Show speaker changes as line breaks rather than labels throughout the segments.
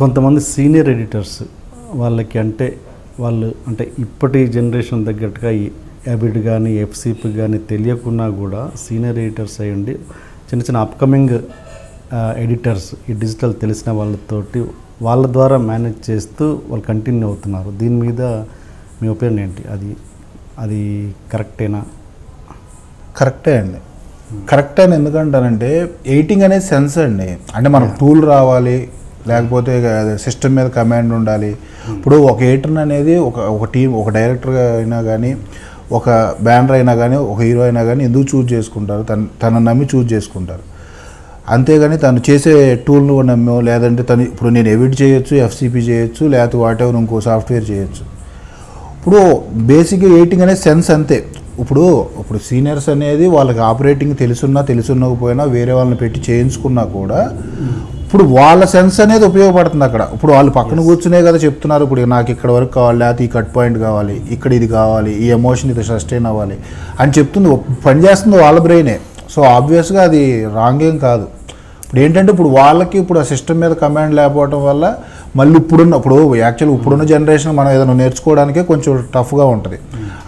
కొంతమంది senior editors వాళ్ళకి వాళ్ళు ఇప్పటి జనరేషన్ తగ్గట్టుగా యాబిడ్ కానీ ఎఫ్సిపి కానీ తెలియకున్నా కూడా సీనియర్ ఎడిటర్స్ అయ్యండి చిన్న చిన్న అప్కమింగ్ ఎడిటర్స్ ఈ డిజిటల్ తెలిసిన వాళ్ళ ద్వారా మేనేజ్ చేస్తూ వాళ్ళు కంటిన్యూ అవుతున్నారు. దీని మీద మీ ఒపీనియన్ ఏంటి? అది కరెక్టేనా?
కరెక్టే అండి. కరెక్ట్ అని ఎందుకంటానంటే ఎడిటింగ్ అనేది సెన్స్ అండి. అంటే మనకు టూల్ రావాలి, లేకపోతే సిస్టమ్ మీద కమాండ్ ఉండాలి. ఇప్పుడు ఒక ఎడిటర్ అనేది ఒక టీం, ఒక డైరెక్టర్ అయినా కానీ, ఒక బ్యానర్ అయినా కానీ, ఒక హీరో అయినా కానీ ఎందుకు చూజ్ చేసుకుంటారు? తను నమ్మి చూజ్ చేసుకుంటారు. అంతేగాని తను చేసే టూల్ను నమ్మో, లేదంటే ఇప్పుడు నేను ఎడిట్ చేయొచ్చు, ఎఫ్సిపి చేయొచ్చు, లేకపోతే వాటెవర్ ఇంకో సాఫ్ట్వేర్ చేయొచ్చు. ఇప్పుడు బేసిక్ ఎడిటింగ్ అనేది సెన్స్ అంతే. ఇప్పుడు సీనియర్స్ అనేది వాళ్ళకి ఆపరేటింగ్ తెలుసున్నకపోయినా వేరే వాళ్ళని పెట్టి చేయించుకున్నా కూడా ఇప్పుడు వాళ్ళ సెన్స్ అనేది ఉపయోగపడుతుంది అక్కడ. ఇప్పుడు వాళ్ళు పక్కన కూర్చునే కదా చెప్తున్నారు, ఇప్పుడు నాకు ఇక్కడ వరకు కావాలి, లేకపోతే ఈ కట్ పాయింట్ కావాలి, ఇక్కడ ఇది కావాలి, ఈ ఎమోషన్ ఇది సస్టైన్ అవ్వాలి అని చెప్తుంది, పనిచేస్తుంది వాళ్ళ బ్రెయినే. సో ఆబ్వియస్గా అది రాంగ్ ఏం కాదు. ఇప్పుడు ఏంటంటే ఇప్పుడు ఆ సిస్టమ్ మీద కమాండ్ లేకపోవడం వల్ల మళ్ళీ ఇప్పుడున్న జనరేషన్ మనం ఏదైనా నేర్చుకోవడానికే కొంచెం టఫ్గా ఉంటుంది.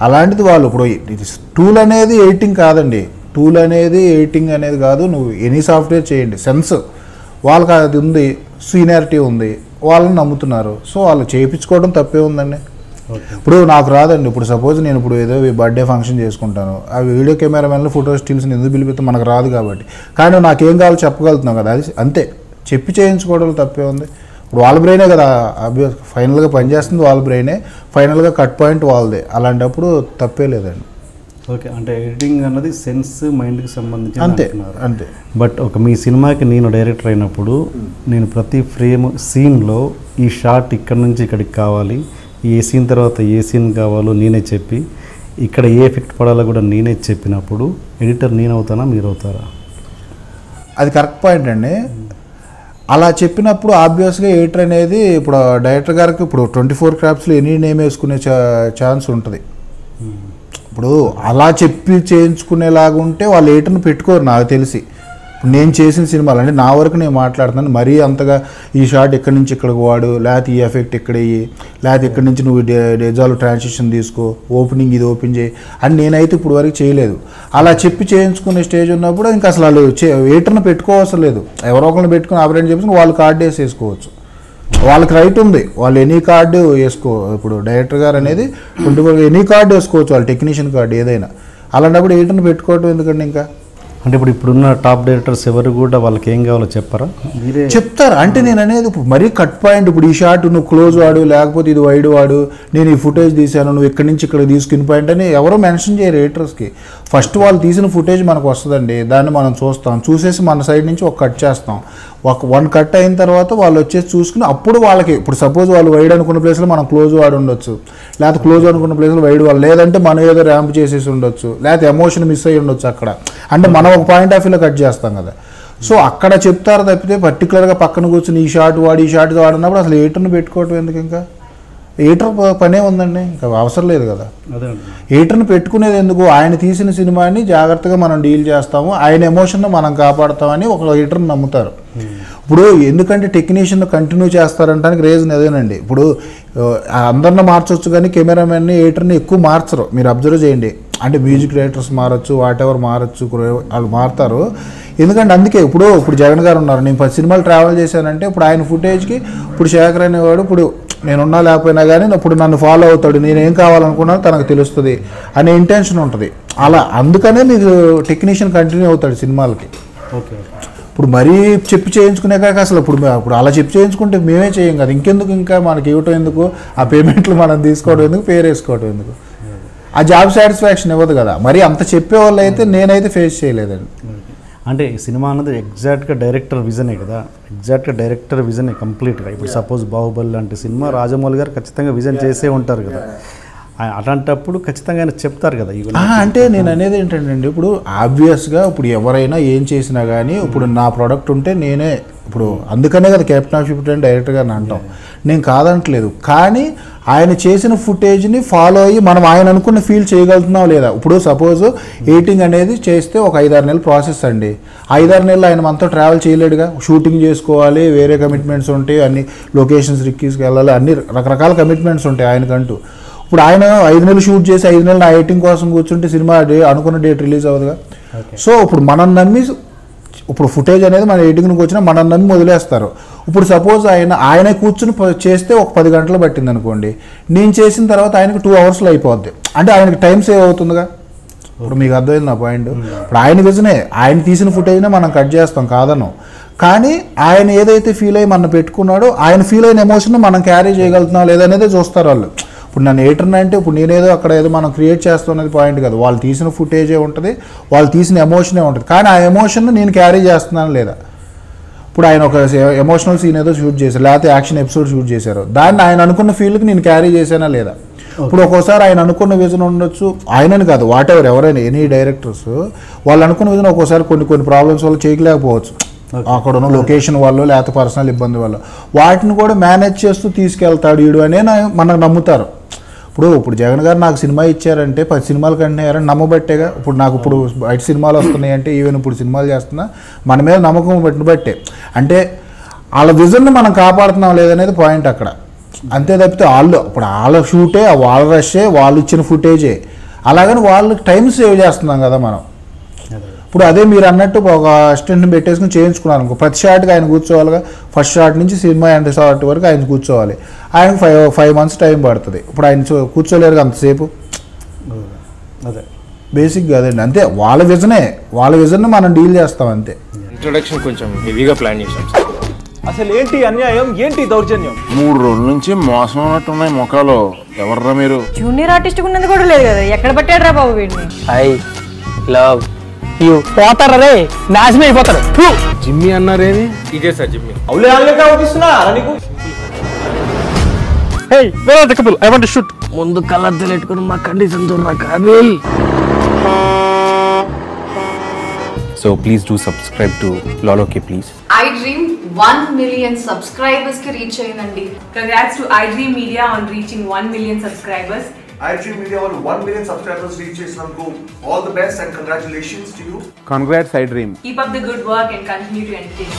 అలాంటిది వాళ్ళు ఇది టూల్ అనేది ఎడిటింగ్ కాదండి. టూల్ అనేది ఎడిటింగ్ అనేది కాదు. నువ్వు ఎనీ సాఫ్ట్వేర్ చేయండి, సెన్స్ వాళ్ళకి అది ఉంది, సీనియారిటీ ఉంది, వాళ్ళని నమ్ముతున్నారు. సో వాళ్ళు చేయించుకోవడం తప్పే ఉందండి. ఇప్పుడు నాకు రాదండి. ఇప్పుడు సపోజ్ నేను ఏదో బర్త్డే ఫంక్షన్ చేసుకుంటాను, ఆ వీడియో కెమెరామెన్లు ఫోటో స్టిల్స్ని ఎందుకు పిలిపిస్తే మనకు రాదు కాబట్టి, కానీ నాకేం కావాలో చెప్పగలుగుతున్నాం కదా, అది అంతే. చెప్పి చేయించుకోవడం తప్పే ఉంది. ఇప్పుడు వాళ్ళ బ్రెయినే కదా ఫైనల్గా పనిచేస్తుంది, వాళ్ళ బ్రెయినే, ఫైనల్గా కట్ పాయింట్ వాళ్ళదే. అలాంటప్పుడు తప్పే లేదండి.
ఓకే, అంటే ఎడిటింగ్ అన్నది సెన్స్, మైండ్కి సంబంధించి
అంతే.
బట్ మీ సినిమాకి నేను డైరెక్టర్ అయినప్పుడు నేను ప్రతి ఫ్రేమ్ సీన్లో ఈ షాట్ ఇక్కడి నుంచి ఇక్కడికి కావాలి, ఏ సీన్ తర్వాత ఏ సీన్ కావాలో నేనే చెప్పి, ఇక్కడ ఏ ఎఫెక్ట్ పడాలో కూడా నేనే చెప్పినప్పుడు ఎడిటర్ నేనవుతానా మీరు అవుతారా?
అది కరెక్ట్ పాయింట్ అండి. అలా చెప్పినప్పుడు ఆబ్వియస్గా ఎడిటర్ అనేది ఇప్పుడు డైరెక్టర్ గారికి 24 క్రాఫ్ట్స్లో ఎనీ నేమ్ వేసుకునే ఛాన్స్ ఉంటుంది. ఇప్పుడు అలా చెప్పి చేయించుకునేలాగా ఉంటే వాళ్ళు ఎడిటర్ని పెట్టుకోరు నాకు తెలిసి. ఇప్పుడు నేను చేసిన సినిమాలు అంటే నా వరకు నేను మాట్లాడుతున్నాను, మరీ అంతగా ఈ షాట్ ఎక్కడి నుంచి ఇక్కడికి వాడు, లేకపోతే ఈ ఎఫెక్ట్ ఇక్కడ ఇయ్యి, లేకపోతే ఇక్కడి నుంచి నువ్వు డెజాల్వ్ ట్రాన్సిషన్ తీసుకో, ఓపెనింగ్ ఇది ఓపెన్ చేయి అని నేనైతే ఇప్పుడు వరకు చేయలేదు. అలా చెప్పి చేయించుకునే స్టేజ్ ఉన్నప్పుడు ఇంకా అసలు వాళ్ళు ఎడిటర్ని పెట్టుకోవసరం లేదు. ఎవరో ఒకరిని పెట్టుకుని ఆపరేట్ చేసుకుని వాళ్ళు కార్డు వేసుకోవచ్చు. వాళ్ళకి రైట్ ఉంది, వాళ్ళు ఎనీ కార్డు ఇప్పుడు డైరెక్టర్ గారు అనేది 24 ఎనీ కార్డు వేసుకోవచ్చు, వాళ్ళు టెక్నీషియన్ కార్డు ఏదైనా. అలాంటప్పుడు ఎడిటర్ని పెట్టుకోవటం ఎందుకండి? ఇంకా
అంటే ఇప్పుడున్న టాప్ డైరెక్టర్స్ ఎవరు కూడా వాళ్ళకి ఏం కావాలో చెప్పారా?
చెప్తారు. అంటే నేను అనేది ఇప్పుడు మరీ కట్ పాయింట్, ఇప్పుడు ఈ షాట్ నువ్వు క్లోజ్ వాడు, లేకపోతే ఇది వైడ్ వాడు, నేను ఈ ఫుటేజ్ తీసాను, నువ్వు ఇక్కడి నుంచి ఇక్కడ తీసుకుని పాయింట్ అని ఎవరో మెన్షన్ చేయరు ఎడిటర్స్కి. ఫస్ట్ వాళ్ళు తీసిన ఫుటేజ్ మనకు వస్తుందండి, దాన్ని మనం చూసేసి మన సైడ్ నుంచి ఒక కట్ చేస్తాం. వన్ కట్ అయిన తర్వాత వాళ్ళు వచ్చేసి చూసుకుని అప్పుడు వాళ్ళకి, ఇప్పుడు సపోజ్ వాళ్ళు వైడ్ అనుకున్న ప్లేస్లో మనం క్లోజ్ వాడు ఉండొచ్చు, లేకపోతే క్లోజ్ అనుకున్న ప్లేస్లో వైడ్ వాళ్ళు, లేదంటే మనం ఏదో ర్యాంప్ చేసేసి ఉండొచ్చు, లేకపోతే ఎమోషన్ మిస్ అయ్యి ఉండొచ్చు అక్కడ. అంటే మనం ఒక పాయింట్ ఆఫ్ వ్యూలో కట్ చేస్తాం కదా. సో అక్కడ చెప్తారు తప్పితే పర్టికులర్గా పక్కన కూర్చొని ఈ షాట్ వాడినప్పుడు అసలు ఎడిటర్ని పెట్టుకోవటం ఎందుకు? ఇంకా ఎడిటర్ పనే ఉందండి, ఇంకా అవసరం లేదు కదా. ఎడిటర్ని పెట్టుకునేది ఎందుకు? ఆయన తీసిన సినిమాని జాగ్రత్తగా మనం డీల్ చేస్తాము, ఆయన ఎమోషన్ని మనం కాపాడుతామని ఒక ఎడిటర్ని నమ్ముతారు. ఇప్పుడు ఎందుకంటే టెక్నీషియన్ కంటిన్యూ చేస్తారంటానికి రీజన్ అదేనండి. ఇప్పుడు అందరిని మార్చవచ్చు కానీ కెమెరామెన్ని, ఎడిటర్ని ఎక్కువ మార్చరు. మీరు అబ్జర్వ్ చేయండి. అంటే మ్యూజిక్ డైరెక్టర్స్ మారచ్చు, వాటెవర్ మారచ్చు, వాళ్ళు మారుతారు. ఎందుకంటే అందుకే ఇప్పుడు జగన్ గారు ఉన్నారు, నేను 10 సినిమాలు ట్రావెల్ చేశానంటే ఇప్పుడు ఆయన ఫుటేజ్కి ఇప్పుడు శేఖర్ అనేవాడు ఇప్పుడు నేనున్నా లేకపోయినా కానీ ఇప్పుడు నన్ను ఫాలో అవుతాడు, నేనేం కావాలనుకున్నాను తనకు తెలుస్తుంది అనే ఇంటెన్షన్ ఉంటుంది. అలా అందుకనే మీకు టెక్నీషియన్ కంటిన్యూ అవుతాడు సినిమాలకి.
ఓకే,
ఇప్పుడు మరీ చెప్పి చేయించుకునే కాక అసలు ఇప్పుడు అలా చెప్పి చేయించుకుంటే మేమే చేయం కదా, ఇంకెందుకు ఇంకా మనకి ఇవ్వటం ఎందుకు, ఆ పేమెంట్లు మనం తీసుకోవడం ఎందుకు, పేరు వేసుకోవడం ఎందుకు, ఆ జాబ్ సాటిస్ఫాక్షన్ ఇవ్వదు కదా. మరి అంత చెప్పేవాళ్ళు అయితే నేనైతే ఫేస్ చేయలేదండి.
అంటే సినిమా అన్నది ఎగ్జాక్ట్గా డైరెక్టర్ విజనే కదా, ఎగ్జాక్ట్గా డైరెక్టర్ విజనే కంప్లీట్గా. ఇప్పుడు సపోజ్ బాహుబలి లాంటి సినిమా రాజమౌళి గారు ఖచ్చితంగా విజన్ చేసే ఉంటారు కదా. అలాంటప్పుడు ఖచ్చితంగా ఆయన చెప్తారు కదా
అంటే నేను అనేది ఏంటంటే ఇప్పుడు ఆబ్వియస్గా ఇప్పుడు ఎవరైనా ఏం చేసినా కానీ ఇప్పుడు నా ప్రోడక్ట్ ఉంటే నేనే ఇప్పుడు అందుకనే కదా కెప్టెన్ ఆఫ్ షిప్ డైరెక్ట్గా అంటాం, నేను కాదంటలేదు. కానీ ఆయన చేసిన ఫుటేజ్ని ఫాలో అయ్యి మనం ఆయన అనుకున్న ఫీల్ చేయగలుగుతున్నాం లేదా? ఇప్పుడు సపోజ్ ఎడిటింగ్ అనేది చేస్తే ఒక 5-6 నెలల ప్రాసెస్ అండి. 5-6 నెలలు ఆయన మనతో ట్రావెల్ చేయలేడుగా, షూటింగ్ చేసుకోవాలి, వేరే కమిట్మెంట్స్ ఉంటాయి, అన్ని లొకేషన్స్ రిక్కీస్కి వెళ్ళాలి, అన్ని రకరకాల కమిట్మెంట్స్ ఉంటాయి ఆయనకంటూ. ఇప్పుడు ఆయన 5 నెలలు షూట్ చేసి 5 నెలలు నా ఎడిటింగ్ కోసం కూర్చుంటే సినిమా అనుకున్న డేట్ రిలీజ్ అవ్వదుగా. సో ఇప్పుడు మనం నమ్మి ఇప్పుడు ఫుటేజ్ అనేది మన ఎడిటింగ్కి వచ్చినా మనం నమ్మి వదిలేస్తారు. ఇప్పుడు సపోజ్ ఆయనే కూర్చుని చేస్తే ఒక 10 గంటలు పట్టింది అనుకోండి, నేను చేసిన తర్వాత ఆయనకి 2 అవర్స్లో అయిపోద్ది, అంటే ఆయనకి టైం సేవ్ అవుతుందిగా. ఇప్పుడు మీకు అర్థమైంది నా పాయింట్. ఇప్పుడు ఆయన విజనే, ఆయన తీసిన ఫుటేజ్నే మనం కట్ చేస్తాం కాదను, కానీ ఆయన ఏదైతే ఫీల్ అయ్యి మనం పెట్టుకున్నాడో ఆయన ఫీల్ అయిన ఎమోషన్ మనం క్యారీ చేయగలుగుతున్నాం లేదనేదే చూస్తారు వాళ్ళు. ఇప్పుడు నన్ను ఎడిటర్ అంటే ఇప్పుడు నేనేదో అక్కడ ఏదో మనం క్రియేట్ చేస్తున్నది పాయింట్ కాదు, వాళ్ళు తీసిన ఫుటేజే ఉంటుంది, వాళ్ళు తీసిన ఎమోషనే ఉంటుంది, కానీ ఆ ఎమోషన్ నేను క్యారీ చేస్తున్నాను లేదా. ఇప్పుడు ఆయన ఒక ఎమోషనల్ సీన్ ఏదో షూట్ చేశారు, లేకపోతే యాక్షన్ ఎపిసోడ్ షూట్ చేశారు, దాన్ని ఆయన అనుకున్న ఫీల్డ్కి నేను క్యారీ చేశానా లేదా. ఇప్పుడు ఒక్కోసారి ఆయన అనుకున్న విజన్ ఉండొచ్చు, ఆయనని కాదు వాట్ ఎవర్ ఎవరైనా ఎనీ డైరెక్టర్స్ వాళ్ళు అనుకున్న విజన్ ఒక్కోసారి కొన్ని ప్రాబ్లమ్స్ వల్ల చేయలేకపోవచ్చు, అక్కడ ఉన్న లొకేషన్ వల్ల లేకపోతే పర్సనల్ ఇబ్బంది వల్ల, వాటిని కూడా మేనేజ్ చేస్తూ తీసుకెళ్తాడు వీడు అనే మనకు నమ్ముతారు. ఇప్పుడు జగన్ గారు నాకు సినిమా ఇచ్చారంటే 10 సినిమాలు కంటున్నారని నమ్మబట్టేగా. ఇప్పుడు నాకు ఇప్పుడు బయట సినిమాలు వస్తున్నాయి అంటే ఈవెన్ ఇప్పుడు సినిమాలు చేస్తున్నా మన మీద నమ్మకం బట్టే, అంటే వాళ్ళ విజన్ని మనం కాపాడుతున్నాం లేదనేది పాయింట్ అక్కడ. అంతే తప్పితే వాళ్ళ షూటే, వాళ్ళ రష్ే, వాళ్ళు ఇచ్చిన ఫుటేజే, అలాగని వాళ్ళకి టైం సేవ్ చేస్తున్నాం కదా మనం. ఇప్పుడు అదే మీరు అన్నట్టు ఒక అసిస్టెంట్ని పెట్టేసుకుని చేయించుకున్నారు అనుకో, ప్రతి షాట్కి ఆయన కూర్చోవాలిగా, ఫస్ట్ షాట్ నుంచి సినిమా ఎండ్ షాట్ వరకు ఆయన కూర్చోవాలి, ఆయనకు 5 months టైం పడుతుంది. ఇప్పుడు ఆయన కూర్చోలేరు అంతసేపు.
అదే
బేసిక్గా అదండి, అంతే వాళ్ళ విజన్ని మనం డీల్ చేస్తాం అంతే.
ఇంట్రొడక్షన్ కొంచెం హెవీగా ప్లాన్ చేసాం.
అసలు ఏంటి అన్యాయం, ఏంటి దౌర్జన్యం?
3 రోజుల నుంచి మోసం ఉన్నట్టున్నాయి ముఖాలు. ఎవర్రా మీరు?
జూనియర్ ఆర్టిస్ట్ ఉన్నది కూడా లేదు కదా, ఎక్కడ పట్టాడు రా బాబు వీడిని.
I love you. పోతారా రే, నాశనం అయిపోతారు.
జిమ్మి అన్నారేమి? ఇదే సార్ జిమ్మి.
అవులే ఆన్లైన్ అవుపిస్తున్నా నీకు.
Hey where are the couple, I want to shoot.
ముందు కలర్ తెలియట్టుకుని మా కండిషన్ చూడరా Kaabil.
So please do subscribe to Loloke please.
iDream 1 million subscribers ki reach ayindandi.
Congrats to iDream Media on reaching 1 million subscribers.
iDream Media on 1 million subscribers reach chesinanduku all the best and congratulations to you.
Congrats iDream.
Keep up the good work and continue to entertain.